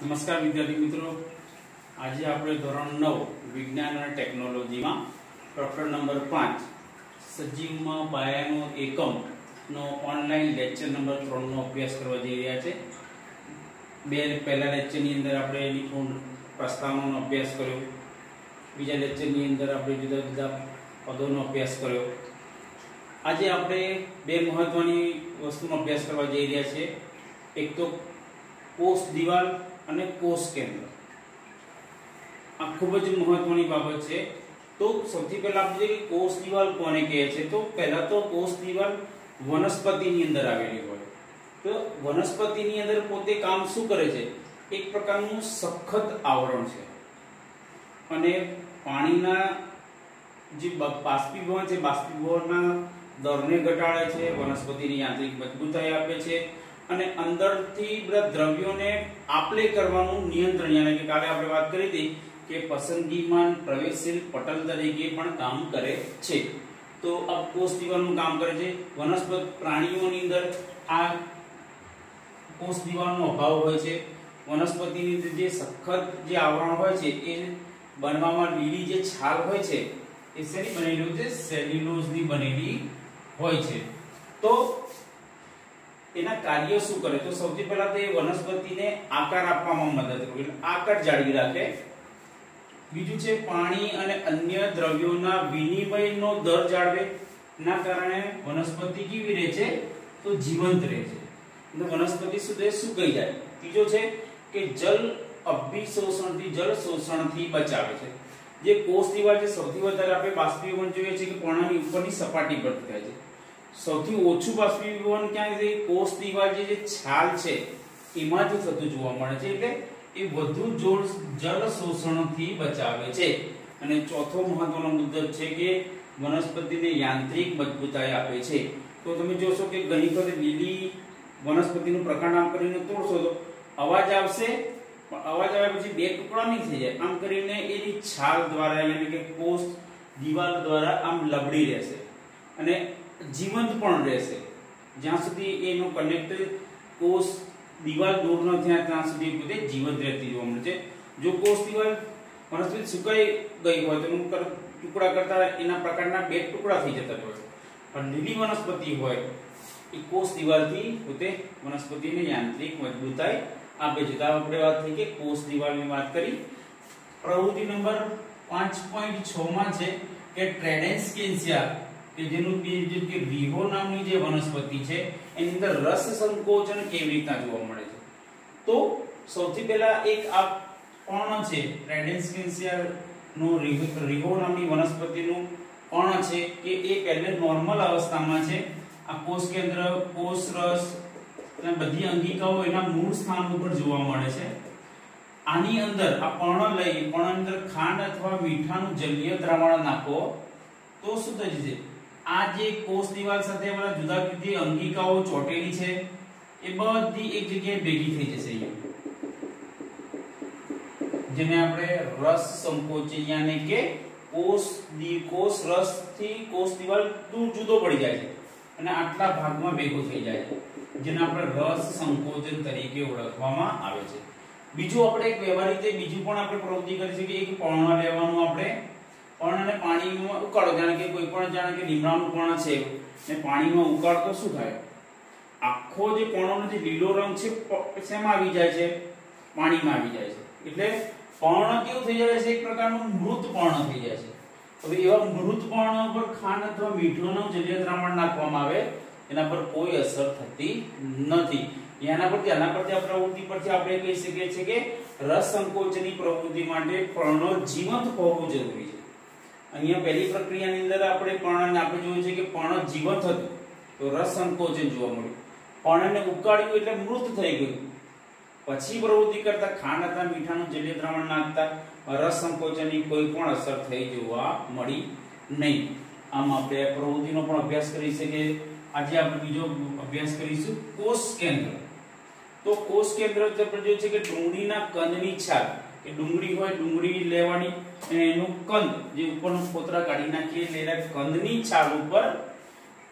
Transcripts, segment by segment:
નમસ્કાર વિદ્યાર્થી મિત્રો, આજે આપણે ધોરણ 9 વિજ્ઞાન અને ટેકનોલોજીમાં પ્રકરણ નંબર 5 સજીવમાં પાયાનો એકમ નો ઓનલાઈન લેક્ચર નંબર 3 નો અભ્યાસ કરવા જઈ રહ્યા છે। બે પહેલા લેક્ચરની અંદર આપણે એની પૂર્ણ પ્રસ્તાવનાનો અભ્યાસ કર્યો, બીજા લેક્ચરની અંદર આપણે જુદા જુદા પદોનો અભ્યાસ કર્યો। આજે આપણે બે મહત્વની વસ્તુનો અભ્યાસ કરવા જઈ રહ્યા છીએ। એક તો કોષ દિવાલ અને કોષ કેન્દ્ર। આ ખૂબ જ મહત્વની બાબત છે। તો સૌથી પહેલા આપણે જોઈએ કોષ દિવાલ કોને કહે છે। તો પહેલા તો કોષ દિવાલ વનસ્પતિની અંદર આવેલી હોય। તો વનસ્પતિની અંદર પોતે કામ શું કરે છે? એક પ્રકારનું સખત આવરણ છે અને પાણીના જે બાષ્પીભવન છે, બાષ્પીભવનના દરને ઘટાડે છે, વનસ્પતિની યાંત્રિક મજબૂતાઈ આપે છે અને અંદરથી બધા દ્રવ્યોને આપલે કરવાનું નિયંત્રણ, યાની કે કાલે આપણે વાત કરી હતી કે પસંદગીમાન પ્રવેશશીલ પટલ તરીકે પણ કામ કરે છે। તો આ કોષ દિવાલનું કામ કરે છે। વનસ્પતિ પ્રાણીઓની અંદર આ કોષ દિવાલનો અભાવ હોય છે। વનસ્પતિની અંદર જે સખત જે આવરણ હોય છે એ બનવામાં લીલી જે છાલ હોય છે એ શેની બનેલી હોય છે? સેલ્યુલોઝની બનેલી હોય છે। તો એના કાર્ય શું કરે? તો સૌથી પહેલા તો એ વનસ્પતિને આકાર આપવામાં મદદ કરે, એટલે આકાર જાળવી રાખે। બીજું છે પાણી અને અન્ય દ્રવ્યોના વિનિમયનો દર જાળવે, ના કારણે વનસ્પતિ કેવી રહે છે? તો જીવંત રહે છે, એટલે વનસ્પતિ સુધી સુકાઈ જાય। ત્રીજો છે કે જલ અભિશોષણથી, જળ શોષણથી બચાવે છે। જે કોષ દિવાલ છે સૌથી વધારે આપણે બાષ્પીભવન જોઈએ છે કે પાણીની ઉપરની સપાટી પર થાય છે। સૌથી ઓછું બાષ્પીભવન ક્યાં છે? કોષ દિવાલ જે છાલ છે એમાંથી થતું જોવા મળે છે, એટલે એ વધુ જળ શોષણથી બચાવે છે। અને ચોથો મહત્વનો મુદ્દો છે કે વનસ્પતિને યાંત્રિક મજબૂતાઈ આપે છે। તો તમે જોશો કે ઘણી વખત લીલી વનસ્પતિનું પ્રકાંડ આમ કરીને તોડશો તો અવાજ આવશે, પણ અવાજ આવ્યા પછી બે ટુકડા નહીં થઈ જાય, આમ કરીને એની છાલ દ્વારા યાની કે કોષ દિવાલ દ્વારા આમ લબડી રહેશે અને જીવંત પણ રહેશે। જ્યાં સુધી એનો કનેક્ટ કોષ દિવાલ દૂર ન થાય ત્યાં સુધી પોતે જીવંત રહેતી જોવા મળે છે। જો કોષ દિવાલ વનસ્પતિ સુકાઈ ગઈ હોય તો ટુકડા કરતા એના પ્રકારના બે ટુકડા થઈ જતા હોય છે, પણ લીલી વનસ્પતિ હોય એ કોષ દિવાલથી પોતે વનસ્પતિને યાંત્રિક મજબૂતાઈ આપે છે। તો આપણે વાત થઈ કે કોષ દિવાલની વાત કરી। પ્રવૃત્તિ નંબર 5.6 માં છે કે ટ્રેડેન્સ્કેન્સિયા કે જેનું બીજું કે વિહો નામની જે વનસ્પતિ છે એની અંદર રસ સંકોચન કેવી રીતના જોવા મળે છે। તો સૌથી પહેલા એક આ પર્ણ છે ટ્રેડેન્સ્કેન્સિયા નું રિહો નામની વનસ્પતિનું પર્ણ છે કે એ પહેલે નોર્મલ અવસ્થામાં છે। આ કોષ કેન્દ્ર, કોષ રસ અને બધી અંગિકાઓ એના મૂળ સ્થાન ઉપર જોવા મળે છે। આની અંદર આ પર્ણ લઈ પર્ણ અંદર ખાંડ અથવા મીઠાનું જલીય દ્રાવણ નાખો તો શું થઈ જશે? આ જે કોષ દિવાલ સાથે આપણા જુદા જુદી અંગિકાઓ ચોટેલી છે એ બધી એક જગ્યાએ ભેગી થઈ જશે, જેને આપણે રસ સંકોચન યાની કે કોષ રસથી કોષ દિવાલ દૂર જુદો પડી જાય છે અને આટલા ભાગમાં ભેગો થઈ જાય છે, જેને આપણે રસ સંકોચન તરીકે ઓળખવામાં આવે છે। બીજું આપણે એક વ્યવહારિક રીતે બીજું પણ આપણે પ્રવૃત્તિ કરી છે કે એક પર્ણ લેવાનું, આપણે પર્ણને પાણીમાં ઉકાળો, જાણે કે કોઈ પણ જાણે કે લીમડાનું પર્ણ છે ને પાણીમાં ઉકાળો તો શું થાય? આખો જે પર્ણનો જે લીલો રંગ છે શેમાં આવી જાય છે? પાણીમાં આવી જાય છે, એટલે પર્ણ કેવું થઈ જાય છે? એક પ્રકારનું મૃત પર્ણ થઈ જાય છે। હવે એવા મૃત પર્ણ પર ખાંડ અથવા મીઠુંનું જલીય દ્રાવણ નાખવામાં આવે, એના પર કોઈ અસર થતી નથી। આના પરથી આ પ્રવૃત્તિ પરથી આપણે કહી શકીએ છીએ કે રસ સંકોચનની પ્રવૃત્તિ માટે પર્ણ જીવંત હોવું જરૂરી છે। અહીંયા પહેલી પ્રક્રિયાની અંદર આપણે પર્ણને આપણે જોયું છે કે પર્ણ જીવંત હતું તો રસ સંકોચન જોવા મળ્યું, પર્ણને ઉકાળ્યું એટલે મૃત થઈ ગયું, પછી પ્રવૃત્તિ કરતા ખાંડ અથવા મીઠાનું જલીય દ્રાવણ નાખતા રસ સંકોચનની કોઈ પણ અસર થઈ જોવા મળી નહીં। આમ આપણે પ્રવૃત્તિનો પણ અભ્યાસ કરી શકીએ। આજે આપણે બીજો અભ્યાસ કરીશું કોષ કેન્દ્ર। તો કોષ કેન્દ્ર આપણે જોયું છે કે ડુંગળીના કંદની છાલ, કે ડુંગળી હોય, ડુંગળી લેવાની અને એનું કંદ જે ઉપરનું ફોતરા કાઢી નાખીએ એટલે કંદની છાલ ઉપર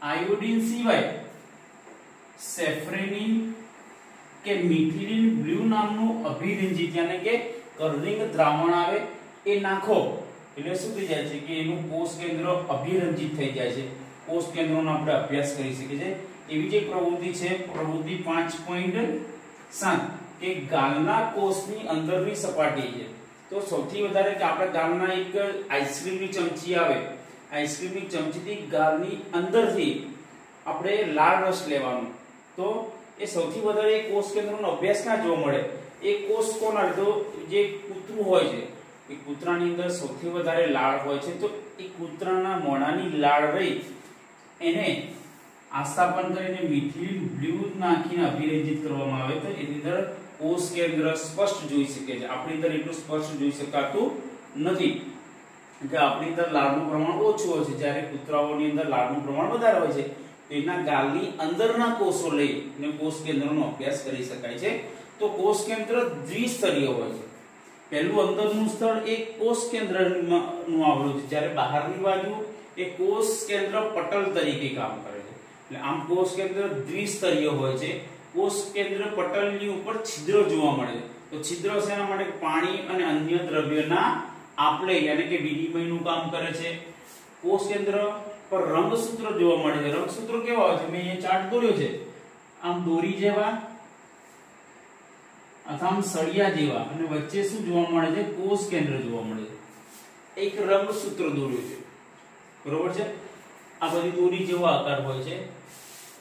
આયોડિન સિવાય સેફ્રેનિન કે મિથિલિન બ્લુ નામનું અભિરંજિત એટલે કે કર્લિંગ દ્રાવણ આવે એ નાખો એટલે શું થઈ જાય છે કે એનું કોષ કેન્દ્ર અભિરંજિત થઈ જાય છે. કોષ કેન્દ્રોનો આપણે અભ્યાસ કરી શકીએ છીએ. એવી જે પ્રવૃત્તિ છે પ્રવૃત્તિ 5.7 કે ગાલના કોષની અંદરની સપાટી છે. તો સૌથી વધારે કે આપણે ગાલના એક આઈસ્ક્રીમની ચમચી આવે, આઈસ્ક્રીમની ચમચીથી ગાલની અંદરથી આપણે લાળ રસ લેવાનો. તો એ સૌથી વધારે કોષ કેન્દ્રનો અભ્યાસ ક્યાં જોવા મળે? એ કોષ કોના તો જે કૂતરું હોય છે એ કૂતરાની અંદર સૌથી વધારે લાળ હોય છે. તો એ કૂતરાના મોઢાની લાળ રહી એને આસ્થાપન કરીને મિથિલિન બ્લુ નાખીને અભિરંજિત કરવામાં આવે તો એની અંદર કોષ કેન્દ્ર સ્પષ્ટ જોઈ શકે છે. આપણી અંદર એટલું સ્પષ્ટ જોઈ શકાતું નથી કે આપણી અંદર લાળનું પ્રમાણ ઓછું હોય છે, જ્યારે કૂતરાઓની અંદર લાળનું પ્રમાણ વધારે હોય છે. એના ગાલની અંદરના કોષો લઈને કોષ કેન્દ્રનો અભ્યાસ કરી શકાય છે. તો કોષ કેન્દ્ર દ્વિસ્તરીય હોય છે. પહેલું અંદરનું સ્થળ એ કોષ કેન્દ્રનું આવેલું છે, જ્યારે બહારની બાજુ એ કોષ કેન્દ્ર પટલ તરીકે કામ કરે છે. એટલે આમ કોષ કેન્દ્ર દ્વિસ્તરીય હોય છે. કોષ કેન્દ્ર પટલની ઉપર છિદ્રો જોવા મળે છે. તો છિદ્રો શેના માટે? પાણી અને અન્ય દ્રવ્યના આપલે યાની કે વિનિમયનું કામ કરે છે. કોષ કેન્દ્ર પર રંગસૂત્ર જોવા મળે છે. રંગસૂત્રો કેવા હોય છે? મેં અહીંયા ચાર્ટ દોર્યો છે. આમ દોરી જેવા અથવા આમ સળિયા જેવા, અને વચ્ચે શું જોવા મળે છે? કોષ કેન્દ્ર જોવા મળે છે. એક રંગસૂત્ર દોર્યું છે, બરોબર છે. આ બધી દોરી જેવો આકાર હોય છે.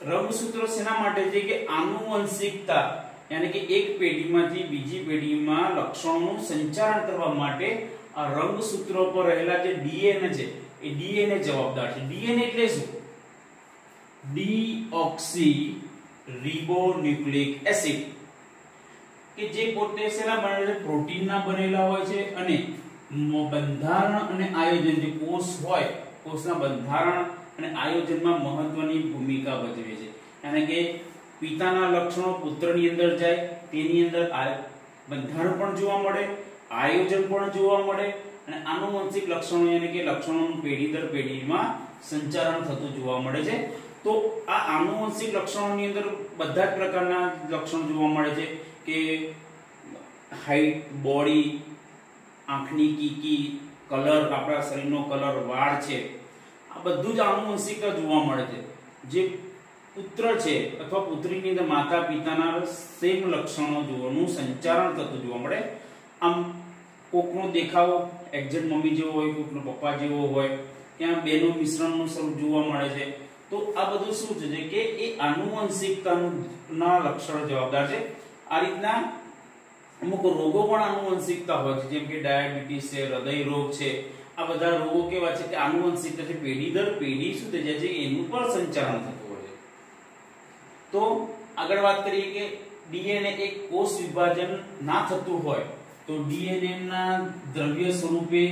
રંગસૂત્રો શેના માટે છે? કે આનુવંશિકતા યાની કે એક પેઢીમાંથી બીજી પેઢીમાં લક્ષણોનું સંચારણ કરવા માટે આ રંગસૂત્રો પર રહેલા જે ડીએનએ છે એ ડીએનએ જવાબદાર છે. ડીએનએ એટલે શું? ડીઓક્સી રિબોન્યુક્લિક એસિડ, કે જે પોતે શેના બનેલા? પ્રોટીનના બનેલા હોય છે. અને બંધારણ અને આયોજન, જે કોષ હોય કોષના બંધારણ અને આયોજનમાં મહત્વની ભૂમિકા ભજવે છે. એટલે કે પિતાના લક્ષણો પુત્રની અંદર જાય, તેની અંદર બંધારણ પણ જોવા મળે, આયોજન પણ જોવા મળે, અને આનુવંશિક લક્ષણો એટલે કે લક્ષણોનું પેઢી દર પેઢીમાં સંચારણ થતું જોવા મળે છે. તો આ આનુવંશિક લક્ષણોની અંદર બધા જ પ્રકારના લક્ષણો જોવા મળે છે, કે હાઈટ, બોડી, આંખની કીકી, કલર, આપણા શરીરનો કલર, વાળ છે, આ બધું જ આનુવંશિકતા જોવા મળે છે. જે પુત્ર છે અથવા પુત્રીની અંદર માતા પિતાના સેમ લક્ષણો જોવાનું સંચારણ થતું જોવા મળે. આમ કોકનો દેખાવ એક્ઝેક્ટ મમ્મી જેવો હોય, કોકનો પપ્પા જેવો હોય, ત્યાં બેનું મિશ્રણનું સ્વરૂપ જોવા મળે છે. તો આ બધું શું છે કે એ આનુવંશિકતાના લક્ષણો જવાબદાર છે. આ રીતના અમુક રોગો પણ આનુવંશિકતા હોય છે, જેમ કે ડાયાબિટીસ છે, હૃદય રોગ છે. આ બધા રોગો કેવા છે કે આનુવંશિકતા છે, પેઢી દર પેઢી શું થઈ જાય છે એનું પણ સંચારણ થતું હોય છે. તો આગળ વાત કરીએ કે ડીએનએ એક કોષ વિભાજન ના થતું હોય તો ડીએનએ ના દ્રવ્ય સ્વરૂપે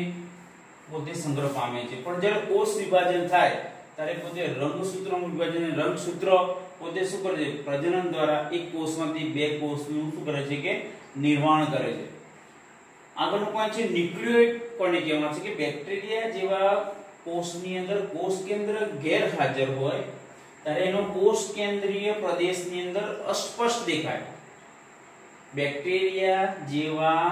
પોતે સંગ્રહ પામે છે. પણ જ્યારે કોષ વિભાજન થાય ત્યારે પોતે રંગસૂત્રનું વિભાજન, રંગસૂત્ર પોતે શું કરે છે? પ્રજનન દ્વારા એક કોષમાંથી બે કોષનું શું કરે છે કે નિર્માણ કરે છે. આગળનું પોઈન્ટ છે ન્યુક્લિયોઇડ. કોને કહેવામાં છે? કે બેક્ટેરિયા જેવા કોષની અંદર કોષ કેન્દ્ર ગેરહાજર હોય ત્યારે એનો કોષ કેન્દ્રીય પ્રદેશની અંદર અસ્પષ્ટ દેખાય. બેક્ટેરિયા જેવા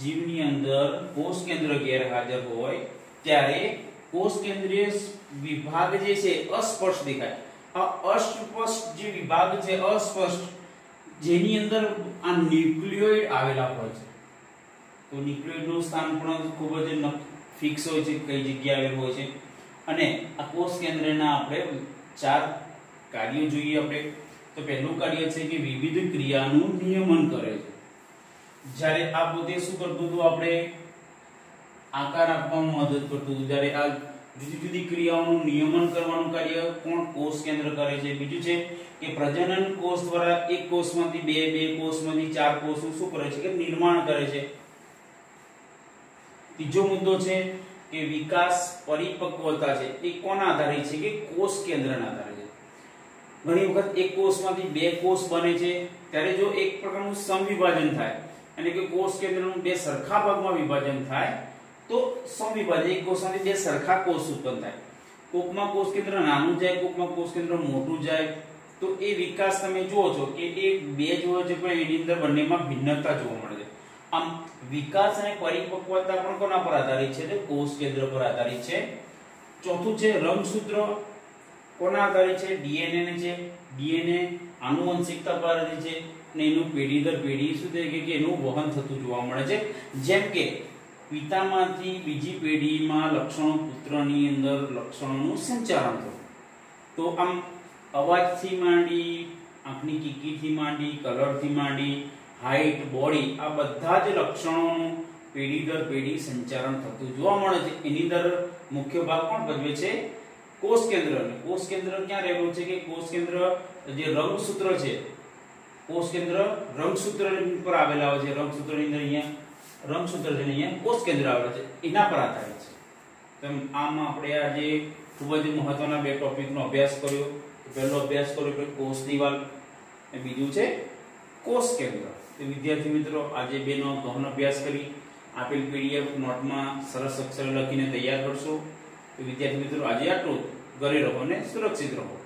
જીવની અંદર કોષ કેન્દ્ર ગેરહાજર હોય ત્યારે કોષ કેન્દ્રીય વિભાગ જે છે અસ્પષ્ટ દેખાય. આ અસ્પષ્ટ જે વિભાગ છે, અસ્પષ્ટ, જેની અંદર આ ન્યુક્લિયોઇડ આવેલા હોય છે. તો ન્યુક્લિયોઇડનું સ્થાન પણ ખૂબ જ ફિક્સ હોય છે, કઈ જગ્યાએ આવેલું હોય છે. અને આ કોષ કેન્દ્રના આપણે 4 કાર્યો જોઈએ આપણે. તો પહેલું કાર્ય છે કે વિવિધ ક્રિયાનું નિયમન કરે છે. જ્યારે આ પોતે શું કરતું હતું? આપણે આકાર આપવામાં મદદ કરતું હતું. જ્યારે આ જુદી જુદી ક્રિયાઓનું નિયમન કરવાનું કાર્ય કોણ? કોષ કેન્દ્ર કરે છે. બીજું છે કે પ્રજનન કોષ દ્વારા એક કોષમાંથી બે કોષમાંથી 4 કોષો શું કરે છે કે નિર્માણ કરે છે. ત્રીજો મુદ્દો છે કે વિકાસ, પરિપક્વતા છે એ કોના આધારિત છે? કે કોષ કેન્દ્રના આધારે છે. ઘણી વખત એક કોષમાંથી 2 કોષ બને છે ત્યારે જો એક પ્રકારનું સમવિભાજન થાય એટલે કે કોષ કેન્દ્રનું 2 સરખા ભાગમાં વિભાજન થાય તો સમવિભાજન, એક કોષમાંથી 2 સરખા કોષ ઉત્પન્ન થાય. કોકમાં કોષ કેન્દ્ર નાનું જાય, કોકમાં કોષ કેન્દ્ર મોટું જાય. તો એ વિકાસ તમે જુઓ છો કે એ બે જુઓ છો પણ એની અંદર બંનેમાં ભિન્નતા જોવા મળે છે. આમ વિકાસ અને પરિપક્વતા પણ કોના પર આધારિત છે? તો કોષ કેન્દ્ર પર આધારિત છે. ચોથું છે રંગસૂત્ર, કોના આધારિત છે? ડીએનએ ને છે. ડીએનએ આનુવંશિકતા પર આધારિત છે અને એનું પેઢી દર પેઢી શું થાય કે એનું વહન થતું જોવા મળે છે. જેમ કે પિતામાંથી બીજી પેઢીમાં લક્ષણો, પુત્રની અંદર લક્ષણોનું સંચારણ થતું. તો આમ અવાજથી માંડી, આંખની કીકીથી માંડી, કલરથી માંડી, હાઈટ, બોડી, આ બધા જ લક્ષણોનું પેઢી દર પેઢી સંચારણ થતું જોવા મળે છે. એની અંદર મુખ્ય ભાગ કોણ ભજવે છે? કોષ કેન્દ્ર. કોષ કેન્દ્ર ક્યાં રહેલું છે કે કોષ કેન્દ્ર જે રંગસૂત્ર છે, કોષ કેન્દ્ર રંગસૂત્ર પર આવેલા હોય છે. રંગસૂત્રની અંદર અહીંયા રંગસૂત્ર છે, અહીંયા કોષ કેન્દ્ર આવેલા છે, એના પર આધારિત છે. તો આમાં આપણે આજે ખૂબ જ મહત્વના બે ટોપિકનો અભ્યાસ કર્યો. પહેલો અભ્યાસ કર્યો કે કોષ દિવાલ અને બીજું છે કોષ કેન્દ્ર. તો વિદ્યાર્થી મિત્રો આજે બેનો ગહન અભ્યાસ કરી આપેલ પીડીએફ નોટમાં સરસ અક્ષરે લખીને તૈયાર કરશો. તો વિદ્યાર્થી મિત્રો આજે આટલું. ઘરે રહો અને સુરક્ષિત રહો.